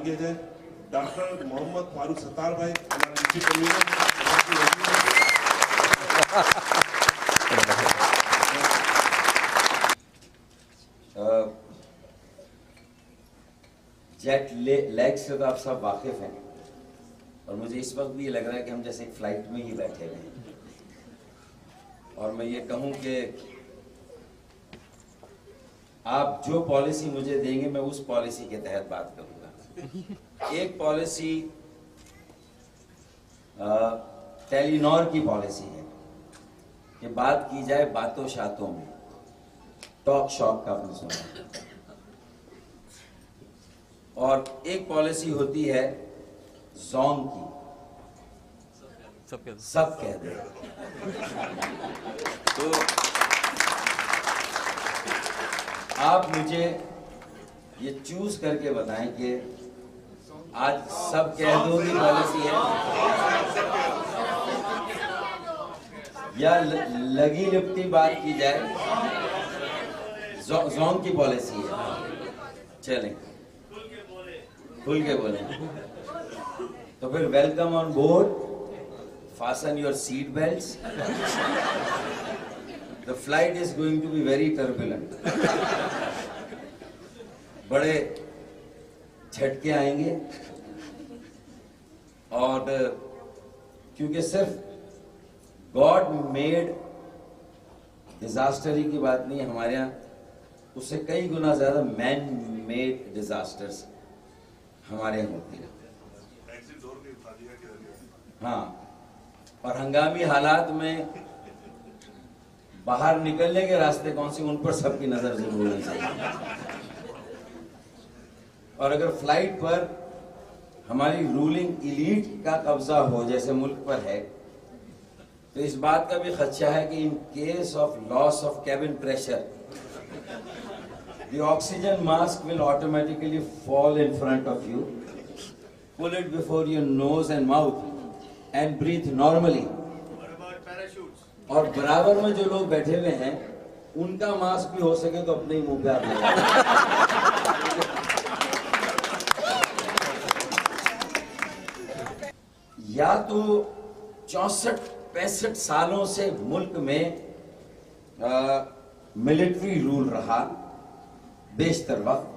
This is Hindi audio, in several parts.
है डॉक्टर मोहम्मद फारूक सत्तार भाई हमारे डिस्ट्रिक्ट कन्वीनर। जेट लैग से तो आप सब वाकिफ हैं और मुझे इस वक्त भी ये लग रहा है कि हम जैसे एक फ्लाइट में ही बैठे हुए हैं। और मैं ये कहूं कि आप जो पॉलिसी मुझे देंगे मैं उस पॉलिसी के तहत बात करूंगा। एक पॉलिसी टेलीनॉर की पॉलिसी है कि बात की जाए बातों शातों में, टॉक शॉक का आपने सुना। और एक पॉलिसी होती है जोंग की, सब कह दे। तो आप मुझे ये चूज करके बताएं कि आज सब कह दो की पॉलिसी है या लगी लिपटी बात की जाए जोंग की पॉलिसी है। चलें, खुल के बोले। तो फिर welcome on board, fasten your seat belts. The flight is going to be very turbulent. बड़े झटके आएंगे और क्योंकि सिर्फ गॉड मेड डिजास्टर ही की बात नहीं है हमारे यहाँ, उससे कई गुना ज्यादा मैन मेड डिजास्टर्स हमारे यहाँ होती है। हाँ, और हंगामी हालात में बाहर निकलने के रास्ते कौन से, उन पर सबकी नजर जरूर होनी चाहिए। और अगर फ्लाइट पर हमारी रूलिंग इलीट का कब्जा हो जैसे मुल्क पर है, तो इस बात का भी खदशा है कि in case of loss of cabin pressure the oxygen mask will automatically fall in front of you. Pull it before your nose and mouth and breathe normally. What about parachutes? और बराबर में जो लोग बैठे हुए हैं उनका मास्क भी हो सके तो अपने ही मुंह पे आप लगाएं। या तो 64-65 सालों से मुल्क में मिलिट्री रूल रहा बेशतर वक्त।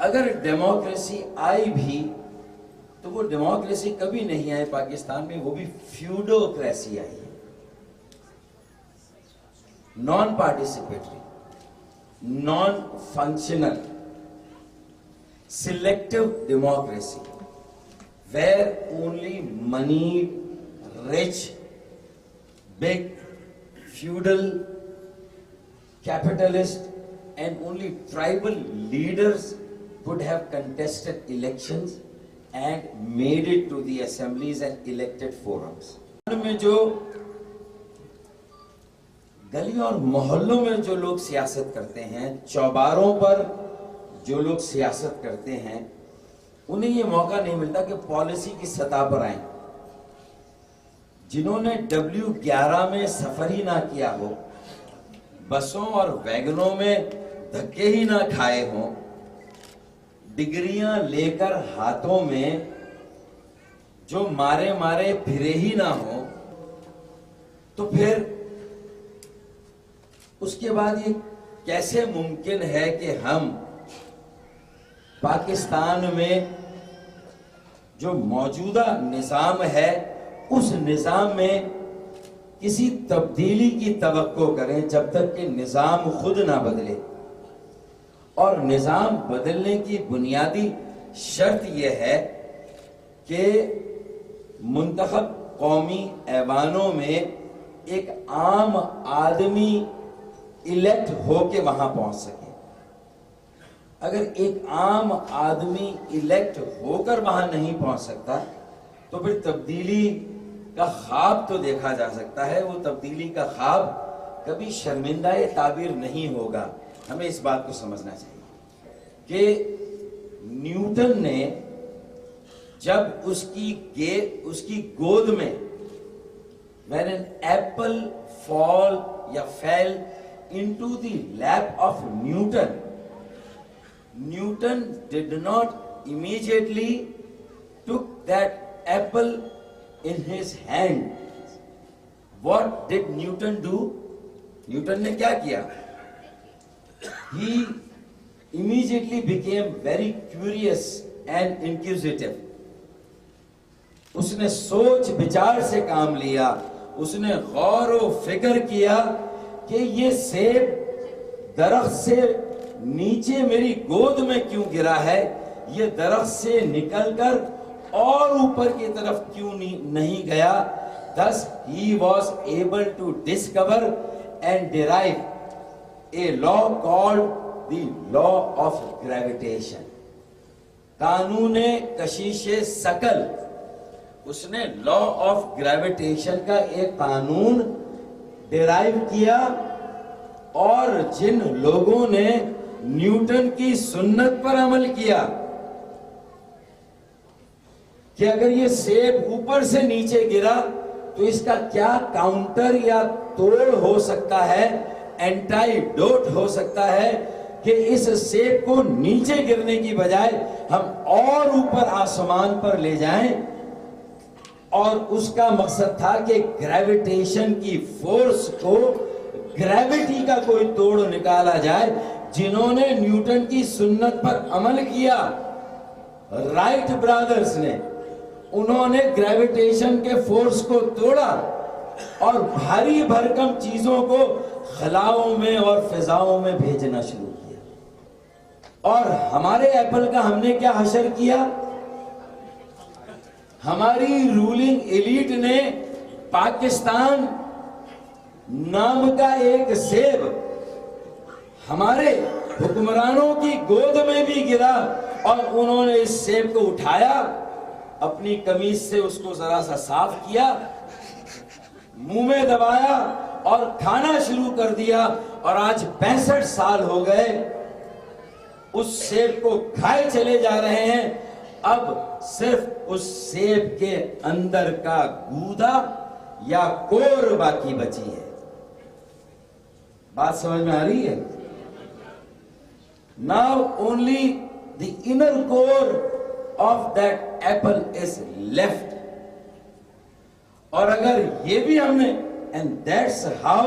अगर डेमोक्रेसी आई भी तो वो डेमोक्रेसी कभी नहीं आई पाकिस्तान में, वो भी फ्यूडोक्रेसी आई है, non participatory, non functional, selective democracy, where only money rich big feudal capitalist and only tribal leaders could have contested elections and made it to the assemblies and elected forums. में जो गली और मोहल्लों में जो लोग सियासत करते हैं, चौबारों पर जो लोग सियासत करते हैं, उन्हें ये मौका नहीं मिलता कि पॉलिसी की सतह पर आए। जिन्होंने W11 में सफर ही ना किया हो, बसों और वैगनों में धक्के ही ना खाए हों, डिग्रियां लेकर हाथों में जो मारे मारे फिरे ही ना हो, तो फिर उसके बाद ये कैसे मुमकिन है कि हम पाकिस्तान में जो मौजूदा निजाम है उस निजाम में किसी तब्दीली की तवक्को करें जब तक कि निजाम खुद ना बदले। और निजाम बदलने की बुनियादी शर्त यह है कि मुंतखब कौमी ऐवानों में एक आम आदमी इलेक्ट होके वहां पहुंच सके। अगर एक आम आदमी इलेक्ट होकर वहां नहीं पहुंच सकता तो फिर तब्दीली का ख्वाब तो देखा जा सकता है, वो तब्दीली का ख्वाब कभी शर्मिंदा ताबीर नहीं होगा। हमें इस बात को समझना चाहिए कि न्यूटन ने जब उसकी गोद में when an apple fall या fell into the lap of Newton did not immediately took that apple in his hand. What did Newton do? Newton ने क्या किया? He immediately became very curious and inquisitive. उसने सोच विचार से काम लिया, उसने गौर व फिक्र किया कि ये सेब दरख्त से नीचे मेरी गोद में क्यों गिरा है, ये दरख्त से निकलकर और ऊपर की तरफ क्यों नहीं गया. Thus he was able to discover and derive a law called the law of gravitation. कानूने कशिशे सकल, उसने लॉ ऑफ ग्रेविटेशन का एक कानून डिराइव किया. और जिन लोगों ने न्यूटन की सुन्नत पर अमल किया कि अगर ये सेब ऊपर से नीचे गिरा तो इसका क्या काउंटर या तोड़ हो सकता है, एंटाईडोट हो सकता है कि इस सेब को नीचे गिरने की बजाय हम और ऊपर आसमान पर ले जाएं. और उसका मकसद था कि ग्रेविटेशन की फोर्स को, ग्रेविटी का कोई तोड़ निकाला जाए. जिन्होंने न्यूटन की सुन्नत पर अमल किया, राइट ब्रदर्स ने, उन्होंने ग्रेविटेशन के फोर्स को तोड़ा और भारी भरकम चीजों को खलाओं में और फिजाओं में भेजना शुरू किया. और हमारे एप्पल का हमने क्या हशर किया? हमारी रूलिंग एलीट ने पाकिस्तान नाम का एक सेब हमारे हुक्मरानों की गोद में भी गिरा और उन्होंने इस सेब को उठाया, अपनी कमीज से उसको जरा सा साफ किया, मुंह में दबाया और खाना शुरू कर दिया. और आज 65 साल हो गए उस सेब को खाए चले जा रहे हैं. अब सिर्फ उस सेब के अंदर का गूदा या कोर बाकी बची है. बात समझ में आ रही है? Now only the inner core of that apple is left. और अगर ये भी हमने, and that's how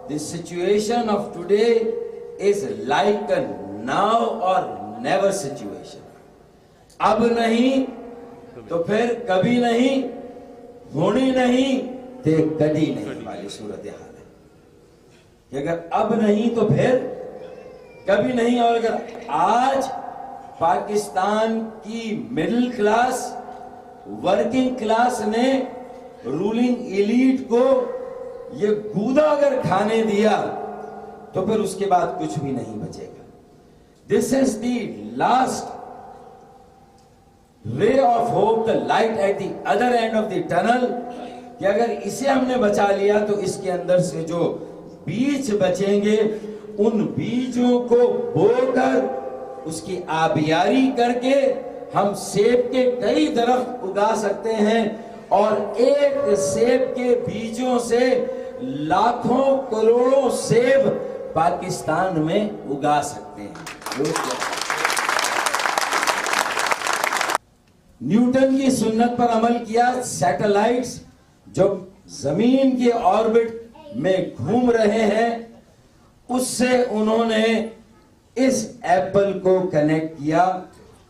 the situation of today is like a now or never situation. अब नहीं तो फिर कभी नहीं, होनी नहीं तो कभी नहीं वाली सूरत हाल है. कि अगर अब नहीं तो फिर कभी नहीं. और अगर आज पाकिस्तान की मिडिल क्लास, वर्किंग क्लास ने रूलिंग एलीट को ये गूदा अगर खाने दिया तो फिर उसके बाद कुछ भी नहीं बचेगा. This is the last ray of hope, the light at the other end of the tunnel. कि अगर इसे हमने बचा लिया तो इसके अंदर से जो बीज बचेंगे उन बीजों को बोकर, उसकी आबियारी करके हम सेब के कई दरख्त उगा सकते हैं. और एक सेब के बीजों से लाखों करोड़ों सेब पाकिस्तान में उगा सकते हैं. न्यूटन की सुन्नत पर अमल किया. सैटेलाइट्स जो जमीन के ऑर्बिट में घूम रहे हैं, उससे उन्होंने इस एप्पल को कनेक्ट किया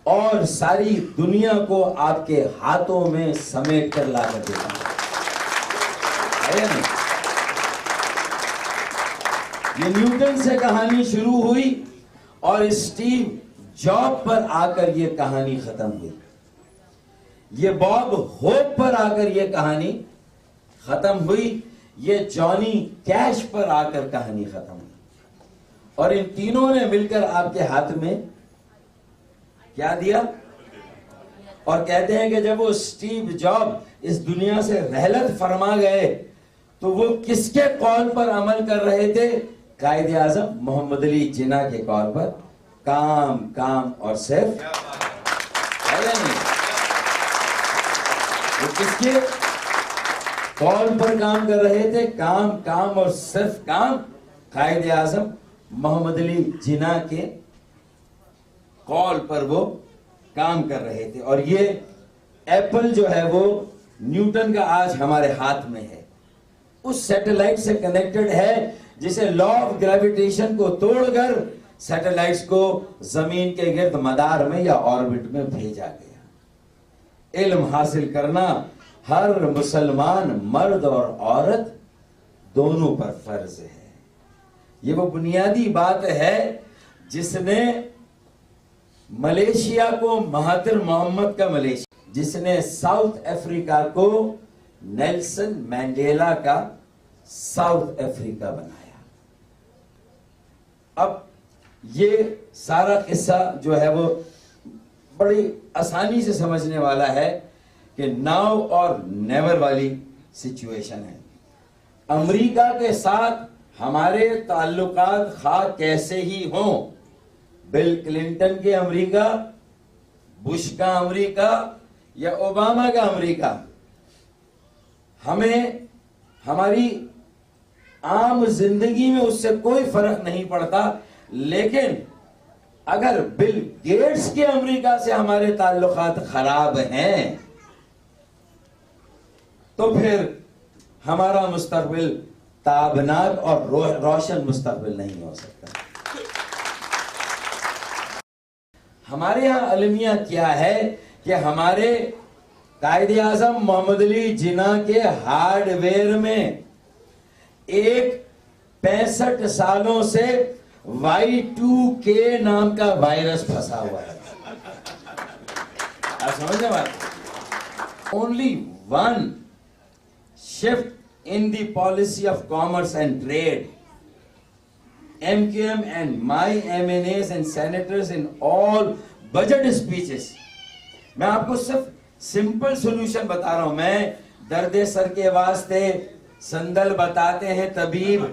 और सारी दुनिया को आपके हाथों में समेट कर लाकर दिया. ये न्यूटन से कहानी शुरू हुई और स्टीव जॉब पर आकर ये कहानी खत्म हुई. ये बॉब होप पर आकर ये कहानी खत्म हुई. ये जॉनी कैश पर आकर कहानी खत्म हुई. और इन तीनों ने मिलकर आपके हाथ में क्या दिया? और कहते हैं कि जब वो स्टीव जॉब इस दुनिया से रहलत फरमा गए तो वो किसके कौल पर अमल कर रहे थे? कायदे आजम मोहम्मद अली जिन्ना के कौल पर. काम काम और सिर्फ, वो किसके कौल पर काम कर रहे थे? काम काम और सिर्फ काम. कायदे आजम मोहम्मद अली जिन्ना के कॉल पर वो काम कर रहे थे। और ये एप्पल जो है वो न्यूटन का आज हमारे हाथ में है, उस सैटेलाइट से कनेक्टेड है जिसे लॉ ऑफ ग्रेविटेशन को तोड़कर सैटेलाइट्स को जमीन के गिर्द मदार में या ऑर्बिट में भेजा गया। इल्म हासिल करना हर मुसलमान मर्द और औरत दोनों पर फर्ज है। ये वो बुनियादी बात है जिसने मलेशिया को महातिर मोहम्मद का मलेशिया, जिसने साउथ अफ्रीका को नेल्सन मैंडेला का साउथ अफ्रीका बनाया। अब ये सारा किस्सा जो है वो बड़ी आसानी से समझने वाला है कि नाउ और नेवर वाली सिचुएशन है। अमेरिका के साथ हमारे ताल्लुकात खा कैसे ही हों, बिल क्लिंटन के अमेरिका, बुश का अमेरिका या ओबामा का अमेरिका, हमें हमारी आम जिंदगी में उससे कोई फर्क नहीं पड़ता। लेकिन अगर बिल गेट्स के अमेरिका से हमारे ताल्लुकात खराब हैं तो फिर हमारा मुस्तकबिल ताबनाक और रोशन मुस्तकबिल नहीं हो सकता। हमारे यहां अलमिया क्या है कि हमारे कायदे आजम मोहम्मद अली जिन्ना के हार्डवेयर में एक 65 सालों से Y2K नाम का वायरस फंसा हुआ है। आप समझे बात? Only one shift in the policy of commerce and trade, MQM and my MNAs and senators in all budget speeches, मैं आपको सिर्फ सिंपल सॉल्यूशन बता रहा हूं। मैं दर्द सर के वास्ते संदल बताते हैं तबीब,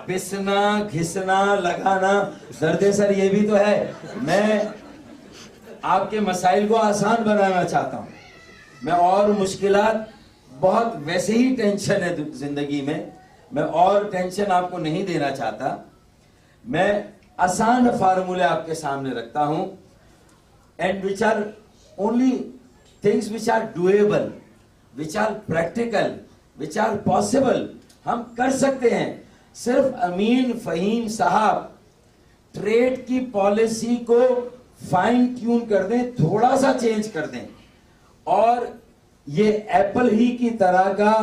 पिसना घिसना लगाना, दर्द सर ये भी तो है। मैं आपके मसाइल को आसान बनाना चाहता हूं। मैं और मुश्किलात बहुत वैसे ही टेंशन है जिंदगी में, मैं और टेंशन आपको नहीं देना चाहता। मैं आसान फार्मूले आपके सामने रखता हूं, and which are only things which are doable, which are practical, which are possible, हम कर सकते हैं। सिर्फ अमीन फहीम साहब ट्रेड की पॉलिसी को फाइन ट्यून कर दें, थोड़ा सा चेंज कर दें, और ये एप्पल ही की तरह का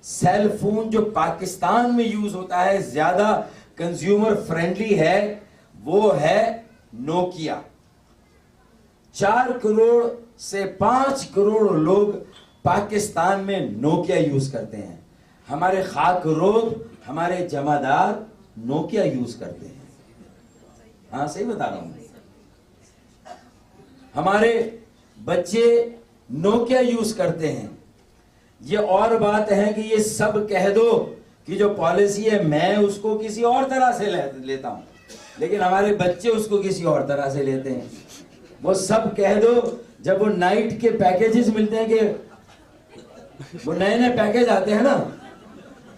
सेल फोन जो पाकिस्तान में यूज होता है, ज्यादा कंज्यूमर फ्रेंडली है, वो है नोकिया। 4 करोड़ से 5 करोड़ लोग पाकिस्तान में नोकिया यूज करते हैं। हमारे खाकरोद, हमारे जमादार नोकिया यूज करते हैं। हाँ सही बता रहा हूं। हमारे बच्चे नोकिया यूज करते हैं। ये और बात है कि ये सब कह दो कि जो पॉलिसी है मैं उसको किसी और तरह से लेता हूं, लेकिन हमारे बच्चे उसको किसी और तरह से लेते हैं। वो सब कह दो, जब वो नाइट के पैकेजेस मिलते हैं, कि वो नए नए पैकेज आते हैं ना,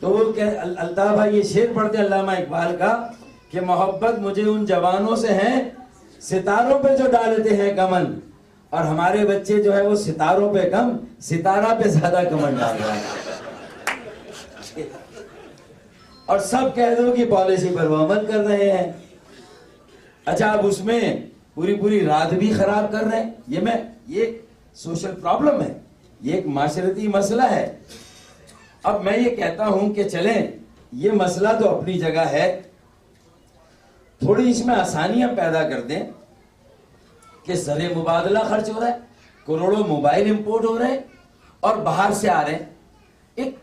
तो वो अल्ताफ भाई ये शेर पढ़ते हैं अल्लामा इकबाल का कि मोहब्बत मुझे उन जवानों से है सितारों पे जो डालते हैं कमन, और हमारे बच्चे जो है वो सितारों पे कम, सितारा पे ज्यादा कमन डाल रहा है। और सब कह दो कि पॉलिसी पर वो अमल कर रहे हैं। अच्छा, अब उसमें पूरी पूरी रात भी खराब कर रहे हैं। ये सोशल प्रॉब्लम है, ये एक माशरती मसला है। अब मैं ये कहता हूं कि चलें, ये मसला तो अपनी जगह है, थोड़ी इसमें आसानियां पैदा कर दें कि ज़र मुबादला खर्च हो रहा है, करोड़ों मोबाइल इंपोर्ट हो रहे हैं और बाहर से आ रहे हैं। एक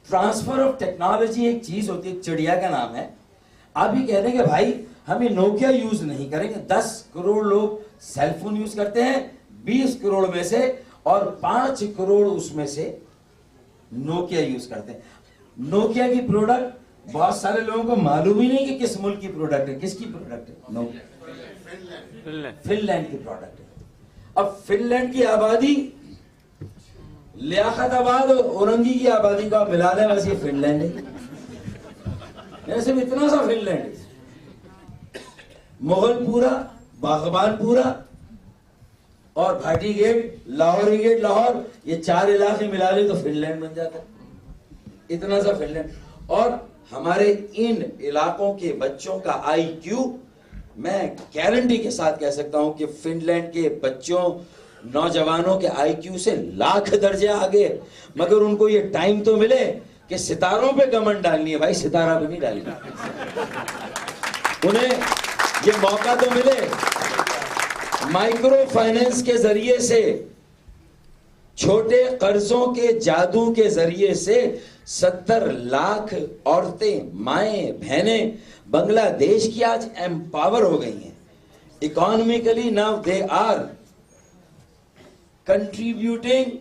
ट्रांसफर ऑफ टेक्नोलॉजी एक चीज होती है, चिड़िया का नाम है। आप ही कह रहे हैं कि भाई हम ये नोकिया यूज नहीं करेंगे। 10 करोड़ लोग सेलफोन यूज करते हैं 20 करोड़ में से, और 5 करोड़ उसमें से नोकिया यूज करते हैं। नोकिया की प्रोडक्ट बहुत सारे लोगों को मालूम ही नहीं कि किस मुल्क की प्रोडक्ट है। किसकी प्रोडक्ट है? नोकिया, फिनलैंड की प्रोडक्ट है। अब फिनलैंड की आबादी लियाकताबाद और औरंगी की आबादी को आप मिला लें, बस ये फिनलैंड है। सिर्फ इतना सा फिनलैंड है। मुगलपुरा, बागबानपुरा, और भाटी गेट, लाहौरी गेट लाहौर, ये 4 इलाके मिला ले तो फिनलैंड बन जाता है, इतना सा फिनलैंड। और हमारे इन इलाकों के बच्चों का IQ, मैं गारंटी के साथ कह सकता हूं कि फिनलैंड के बच्चों, नौजवानों के IQ से लाख दर्जे आगे, मगर उनको ये टाइम तो मिले कि सितारों पे गमन डालनी है। भाई सितारा पे नहीं डालनी, उन्हें ये मौका तो मिले माइक्रो फाइनेंस के जरिए से, छोटे कर्जों के जादू के जरिए से 70 लाख औरतें, माएं, बहनें बांग्लादेश की आज एम्पावर हो गई हैं economically. Now they are contributing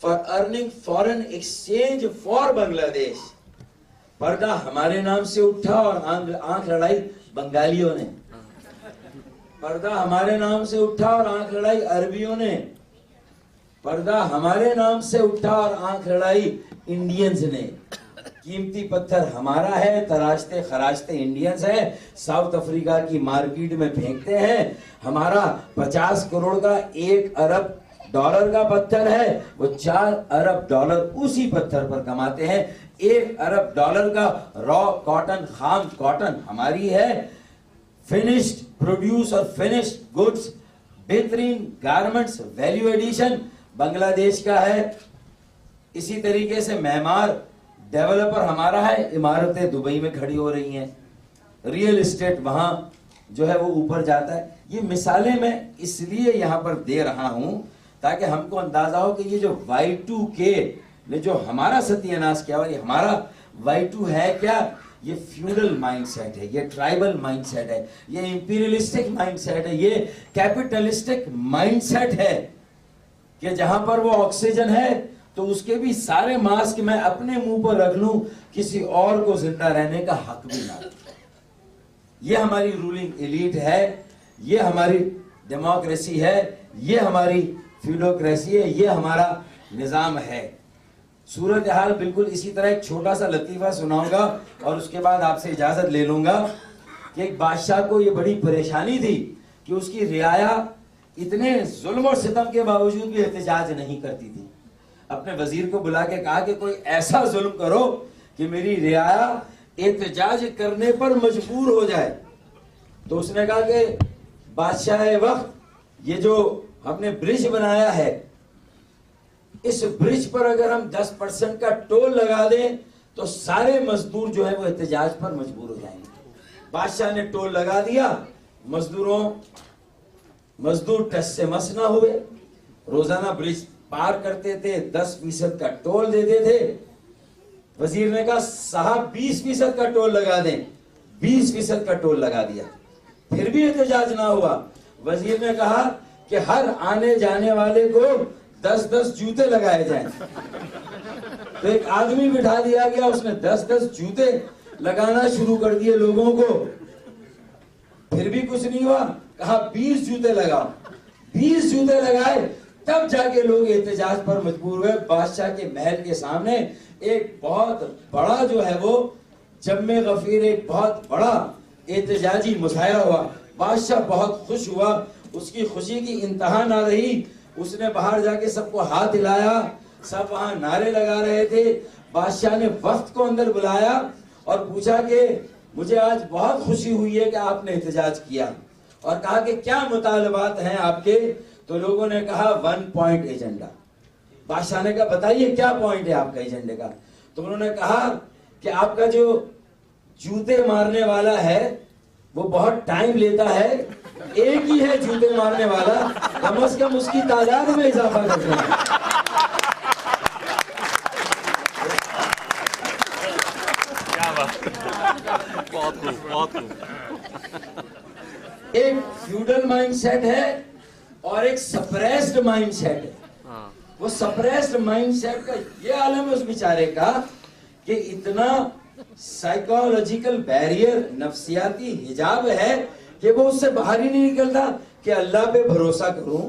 for earning foreign exchange for Bangladesh. पर्दा हमारे नाम से उठा और आंख लड़ाई बंगालियों ने, पर्दा हमारे नाम से उठा और आंख लड़ाई अरबियों ने, पर्दा हमारे नाम से उठा और आंख लड़ाई इंडियंस ने। कीमती पत्थर हमारा है, तराशते खराशते इंडियंस है, साउथ अफ्रीका की मार्केट में फेंकते हैं। हमारा 50 करोड़ का 1 अरब डॉलर का पत्थर है, वो 4 अरब डॉलर उसी पत्थर पर कमाते हैं। 1 अरब डॉलर का रॉ कॉटन, खाम कॉटन हमारी है। फिनिश्ड प्रोड्यूस और फिनिश्ड गुड्स, बेहतरीन गारमेंट्स, वैल्यू एडिशन बांग्लादेश का है। इसी तरीके से मेहमान डेवलपर हमारा है, इमारतें दुबई में खड़ी हो रही हैं, रियल एस्टेट वहां जो है वो ऊपर जाता है। ये मिसालें मैं इसलिए यहां पर दे रहा हूं ताकि हमको अंदाजा हो कि ये जो Y2K ने जो हमारा सत्यानाश किया, और ये हमारा Y2 है क्या? ये फ्यूडल माइंडसेट है, ये ट्राइबल माइंडसेट है, ये इंपीरियलिस्टिक माइंडसेट है, ये कैपिटलिस्टिक माइंडसेट है कि जहां पर वो ऑक्सीजन है तो उसके भी सारे मास्क मैं अपने मुंह पर रख लूं, किसी और को जिंदा रहने का हक भी ना। ये हमारी रूलिंग एलीट है, ये हमारी डेमोक्रेसी है, ये हमारी फ्यूडोक्रेसी है, ये हमारा निजाम है। सूरत हाल बिल्कुल इसी तरह एक छोटा सा लतीफा सुनाऊंगा और उसके बाद आपसे इजाजत ले लूंगा कि एक बादशाह को ये बड़ी परेशानी थी कि उसकी रियाया इतने जुल्म और सितम के बावजूद भी एहतजाज नहीं करती थी। अपने वजीर को बुला के कहा कि कोई ऐसा जुल्म करो कि मेरी रियाया एहतजाज करने पर मजबूर हो जाए। तो उसने कहा कि बादशाह वक्त, ये जो हमने ब्रिज बनाया है, इस ब्रिज पर अगर हम 10% का टोल लगा दें तो सारे मजदूर जो है वो एहतजाज पर मजबूर हो जाएंगे। बादशाह ने टोल लगा दिया, मजदूर टस से मस ना हुए, रोजाना ब्रिज पार करते थे, 10% का टोल देते थे। वजीर ने कहा साहब 20% का टोल लगा दें, 20% का टोल लगा दिया, फिर भी एहतजाज ना हुआ। वजीर ने कहा कि हर आने जाने वाले को 10-10 जूते लगाए जाएं। तो एक आदमी बिठा दिया गया, उसने 10-10 जूते लगाना शुरू कर दिए लोगों को, फिर भी कुछ नहीं हुआ। कहा 20 जूते लगाओ, 20 जूते लगाए, तब जाके लोग एहतजाज पर मजबूर हुए। बादशाह के महल के सामने एक बहुत बड़ा जो है वो जम्मे गफीर, एक बहुत बड़ा एहतजाजी मुजाहरा हुआ। बादशाह बहुत खुश हुआ, उसकी खुशी की इंतहा ना रही। उसने बाहर जाके सबको हाथ हिलाया, सब वहां नारे लगा रहे थे। बादशाह ने वफ्द को अंदर बुलाया और पूछा कि मुझे आज बहुत खुशी हुई है कि आपने एहतजाज किया, और कहा कि क्या मुतालबात हैं आपके? तो लोगों ने कहा 1 पॉइंट एजेंडा। बादशाह ने कहा बताइए क्या पॉइंट है आपका एजेंडे का? तो उन्होंने कहा कि आपका जो जूते मारने वाला है वो बहुत टाइम लेता है, एक ही है जूते मारने वाला, कम से कम उसकी तादाद में इजाफा करते हैं। क्या बात, बहुत खूब, बहुत खूब। एक फ्यूडल माइंडसेट है और एक सप्रेस्ड माइंडसेट है। वो सप्रेस्ड माइंडसेट का ये आलम है उस बेचारे का कि इतना साइकोलॉजिकल बैरियर, नफ्सियाती हिजाब है कि वो उससे बाहर ही नहीं निकलता कि अल्लाह पे भरोसा करूं,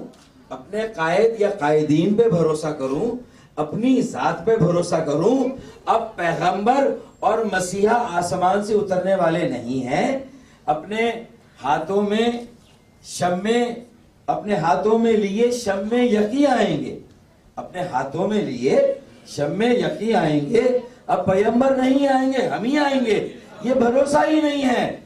अपने कायद या कायदीन पे भरोसा करूं, अपनी जात पे भरोसा करूं। अब पैगंबर और मसीहा आसमान से उतरने वाले नहीं हैं। अपने हाथों में शम्मे अपने हाथों में लिए शम में यकी आएंगे, अपने हाथों में लिए शम में यकी आएंगे। अब पैगंबर नहीं आएंगे, हम ही आएंगे, ये भरोसा ही नहीं है।